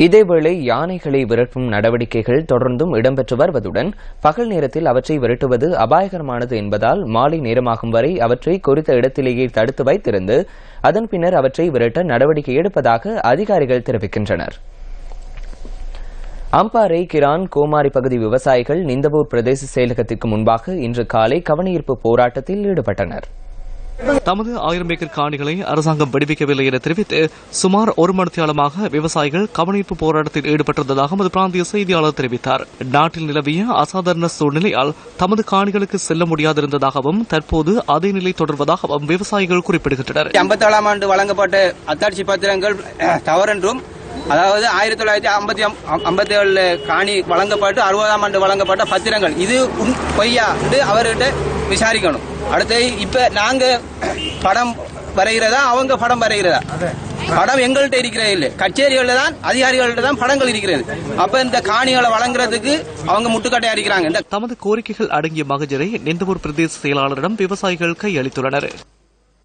இதேவேளை யானைகளை விரட்டும் நடவடிக்கைகள் தொடர்ந்தும் இடம்பெற்று வருவதுடன் பகல் நேரத்தில் அவற்றை விரட்டுவது அபாயகரமானது என்பதால் மாலை நேரமாகும் வரை அவற்றை குறித்த இடத்திலேயே தடுத்து வைத்திருந்து அதன் பின்னர் அவற்றை விரட்ட நடவடிக்கை எடுப்பதாக அதிகாரிகள் தெரிவிக்கின்றனர். அம்பாறை கிரான் கோமாரி பகுதி விவசாயிகள் நிந்தவூர் பிரதேச செயலகத்திற்கு முன்பாக இன்று காலை கவனஈர்ப்பு போராட்டத்தில் ஈடுபட்டனர். தமது 1000 ஏக்கர் காணிகளை அரசாங்கம் விடுவிக்கவில்லை என தெரிவித்து சுமார் ஒரு மணித்தியாலமாக விவசாயிகள் கவனஈர்ப்பு போராட்டத்தில் ஈடுபட்டிருந்ததாக நமது பிராந்திய செய்தியாளர் தெரிவித்தார். நாட்டில் நிலவிய அசாதாரண சூழ்நிலையால் தமது காணிகளுக்கு செல்ல முடியாதிருந்ததாகவும் தற்போது அதே நிலை தொடர்வதாகவும் விவசாயிகள் குறிப்பிடுகின்றனர். 57ஆம் ஆண்டு வழங்கப்பட்ட அத்தாட்சி பத்திரங்கள் தவறென்றும், அதாவது 1957 காணி வழங்கப்பட்டு 60ஆம் ஆண்டு வழங்கப்பட்ட பத்திரங்கள் இது பொய்யா என்று அவர்கிட்ட விசாரிக்கணும். அடுத்து இப்ப நாங்க படம் வரைகிறதா அவங்க படம் வரைகிறதா? படம் எங்கள்கிட்ட இருக்கிறது இல்லை, கச்சேரிகள்ல தான் அதிகாரிகள்ட்ட தான் படங்கள் இருக்கிறது. அப்ப இந்த காணிகளை வழங்குறதுக்கு அவங்க முட்டுக்கட்டை அடிக்கிறாங்க. தமது கோரிக்கைகள் அடங்கிய மகஜரை நிந்தவூர் பிரதேச செயலாளரிடம் விவசாயிகள் கையளித்துள்ளனர்.